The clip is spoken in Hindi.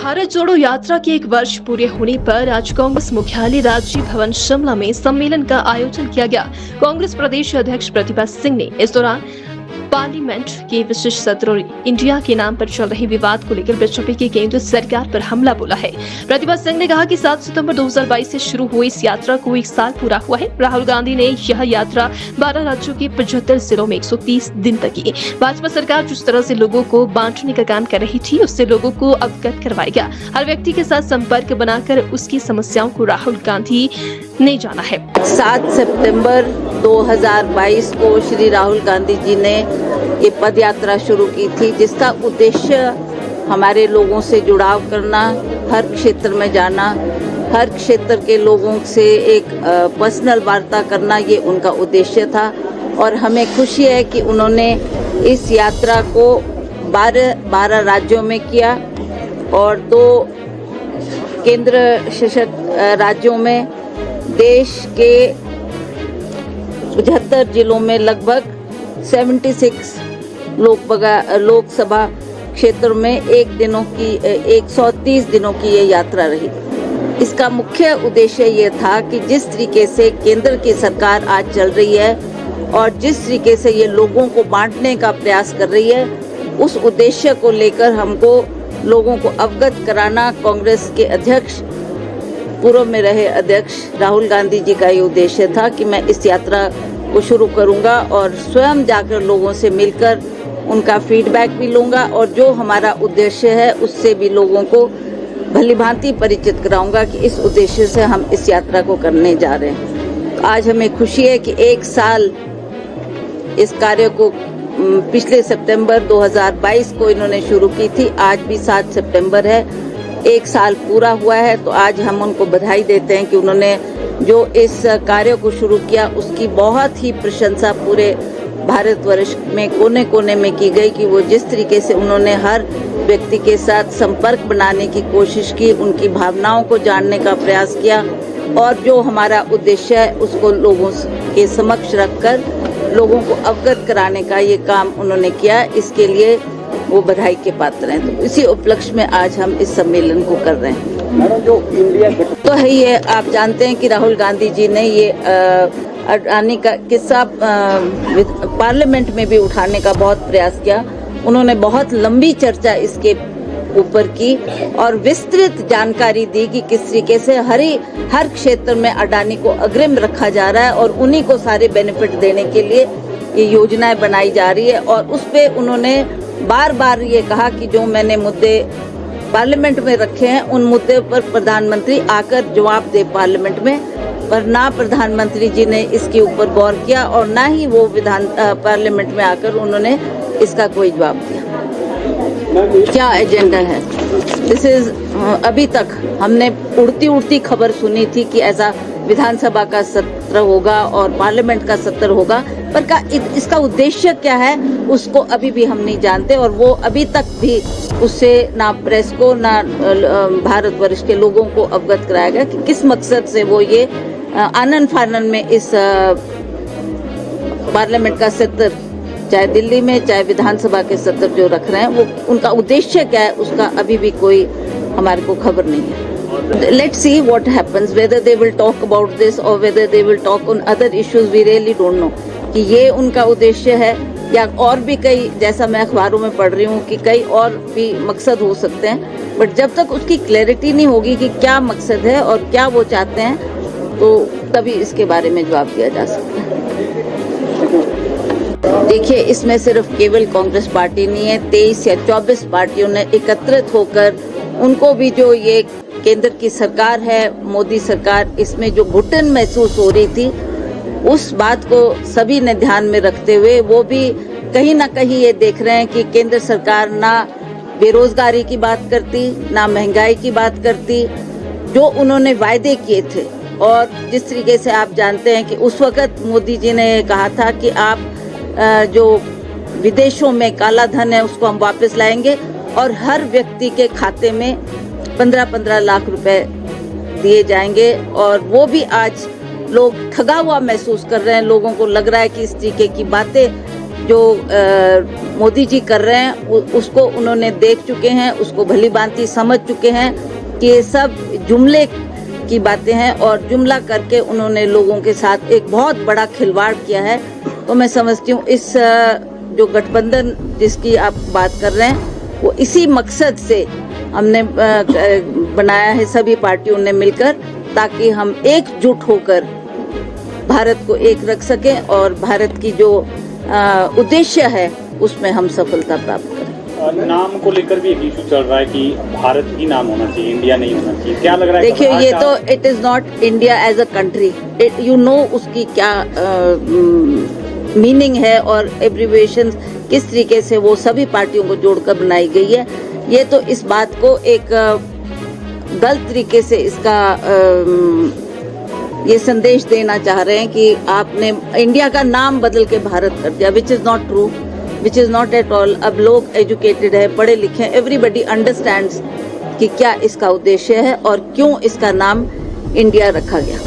भारत जोड़ो यात्रा के 1 वर्ष पूरे होने पर आज कांग्रेस मुख्यालय राजीव भवन शिमला में सम्मेलन का आयोजन किया गया। कांग्रेस प्रदेश अध्यक्ष प्रतिभा सिंह ने इस दौरान पार्लियामेंट के विशेष सत्र और इंडिया के नाम पर चल रहे विवाद को लेकर बीजेपी की केंद्र सरकार पर हमला बोला है। प्रतिभा सिंह ने कहा कि 7 सितंबर 2022 से शुरू हुई इस यात्रा को 1 साल पूरा हुआ है। राहुल गांधी ने यह यात्रा 12 राज्यों के 75 जिलों में 130 दिन तक की। भाजपा सरकार जिस तरह से लोगों को बांटने का काम कर रही थी, उससे लोगों को अवगत करवाएगा। हर व्यक्ति के साथ संपर्क बनाकर उसकी समस्याओं को राहुल गांधी ने जाना है। 7 सितंबर 2022 को श्री राहुल गांधी जी ने ये पद यात्रा शुरू की थी, जिसका उद्देश्य हमारे लोगों से जुड़ाव करना, हर क्षेत्र में जाना, हर क्षेत्र के लोगों से एक पर्सनल वार्ता करना, ये उनका उद्देश्य था। और हमें खुशी है कि उन्होंने इस यात्रा को 12 राज्यों में किया और 2 केंद्र शासित राज्यों में, देश के 75 जिलों में लगभग 76 लोकसभा क्षेत्र में 130 दिनों की ये यात्रा रही। इसका मुख्य उद्देश्य ये था कि जिस तरीके से केंद्र की सरकार आज चल रही है और जिस तरीके से ये लोगों को बांटने का प्रयास कर रही है, उस उद्देश्य को लेकर हमको लोगों को अवगत कराना, कांग्रेस के अध्यक्ष, पूर्व में रहे अध्यक्ष राहुल गांधी जी का ये उद्देश्य था कि मैं इस यात्रा को शुरू करूंगा और स्वयं जाकर लोगों से मिलकर उनका फीडबैक भी लूंगा और जो हमारा उद्देश्य है उससे भी लोगों को भलीभांति परिचित कराऊंगा कि इस उद्देश्य से हम इस यात्रा को करने जा रहे हैं। आज हमें खुशी है कि 1 साल इस कार्य को पिछले सितंबर 2022 को इन्होंने शुरू की थी। आज भी 7 सितंबर है, 1 साल पूरा हुआ है, तो आज हम उनको बधाई देते हैं कि उन्होंने जो इस कार्य को शुरू किया उसकी बहुत ही प्रशंसा पूरे भारतवर्ष में कोने कोने में की गई कि वो जिस तरीके से उन्होंने हर व्यक्ति के साथ संपर्क बनाने की कोशिश की, उनकी भावनाओं को जानने का प्रयास किया और जो हमारा उद्देश्य है उसको लोगों के समक्ष रखकर लोगों को अवगत कराने का ये काम उन्होंने किया। इसके लिए वो बधाई के पात्र हैं। तो इसी उपलक्ष्य में आज हम इस सम्मेलन को कर रहे हैं। जो इंडिया तो है ये, आप जानते हैं कि राहुल गांधी जी ने ये अडानी का किस्सा पार्लियामेंट में भी उठाने का बहुत प्रयास किया। उन्होंने बहुत लंबी चर्चा इसके ऊपर की और विस्तृत जानकारी दी कि किस तरीके से हर क्षेत्र में अडानी को अग्रिम रखा जा रहा है और उन्हीं को सारे बेनिफिट देने के लिए ये योजनाएं बनाई जा रही है। और उस पे उन्होंने बार ये कहा कि जो मैंने मुद्दे पार्लियामेंट में रखे हैं उन मुद्दे पर प्रधानमंत्री आकर जवाब दे पार्लियामेंट में, पर ना प्रधानमंत्री जी ने इसके ऊपर गौर किया और ना ही वो पार्लियामेंट में आकर उन्होंने इसका कोई जवाब दिया। क्या एजेंडा है? अभी तक हमने उड़ती खबर सुनी थी कि ऐसा विधानसभा का सत्र होगा और पार्लियामेंट का सत्र होगा, पर इसका उद्देश्य क्या है उसको अभी भी हम नहीं जानते और वो अभी तक भी उससे ना प्रेस को ना भारतवर्ष के लोगों को अवगत कराया गया कि किस मकसद से वो ये आनन फानन में इस पार्लियामेंट का सत्र, चाहे दिल्ली में चाहे विधानसभा के सत्र जो रख रहे हैं, वो उनका उद्देश्य क्या है उसका अभी भी कोई हमारे को खबर नहीं है। Let's see what happens, whether they will talk about this or whether they will talk on other issues, we really don't know कि ये उनका उद्देश्य है या और भी कई, जैसा मैं अखबारों में पढ़ रही हूँ कि कई और भी मकसद हो सकते हैं, बट जब तक उसकी क्लैरिटी नहीं होगी कि क्या मकसद है और क्या वो चाहते हैं, तो तभी इसके बारे में जवाब दिया जा सकता है। देखिए, इसमें सिर्फ केवल कांग्रेस पार्टी नहीं है, 23 या 24 पार्टियों ने एकत्रित होकर उनको भी जो ये केंद्र की सरकार है, मोदी सरकार, इसमें जो घुटन महसूस हो रही थी उस बात को सभी ने ध्यान में रखते हुए वो भी कहीं ना कहीं ये देख रहे हैं कि केंद्र सरकार ना बेरोजगारी की बात करती, ना महंगाई की बात करती, जो उन्होंने वायदे किए थे। और जिस तरीके से आप जानते हैं कि उस वक्त मोदी जी ने कहा था कि आप जो विदेशों में काला धन है उसको हम वापस लाएंगे और हर व्यक्ति के खाते में 15-15 लाख रुपए दिए जाएंगे। और वो भी आज लोग ठगा हुआ महसूस कर रहे हैं, लोगों को लग रहा है कि इस तरीके की बातें जो मोदी जी कर रहे हैं उसको उन्होंने देख चुके हैं, उसको भली भांति समझ चुके हैं कि ये सब जुमले की बातें हैं और जुमला करके उन्होंने लोगों के साथ एक बहुत बड़ा खिलवाड़ किया है। तो मैं समझती हूँ इस जो गठबंधन जिसकी आप बात कर रहे हैं वो इसी मकसद से हमने बनाया है, सभी पार्टियों ने मिलकर, ताकि हम एकजुट होकर भारत को एक रख सकें और भारत की जो उद्देश्य है उसमें हम सफलता प्राप्त करें। नाम को लेकर भी एक इशू चल रहा है कि भारत ही नाम होना चाहिए, इंडिया नहीं होना चाहिए, क्या लग रहा है? देखिए ये तो it is not India as a country, you know उसकी क्या मीनिंग है और एब्रिविएशन किस तरीके से वो सभी पार्टियों को जोड़कर बनाई गई है। ये तो इस बात को एक गलत तरीके से इसका ये संदेश देना चाह रहे हैं कि आपने इंडिया का नाम बदल के भारत कर दिया, which is not true, which is not at all. अब लोग एजुकेटेड है, पढ़े लिखे हैं, एवरीबडी अंडरस्टैंड्स कि क्या इसका उद्देश्य है और क्यों इसका नाम इंडिया रखा गया।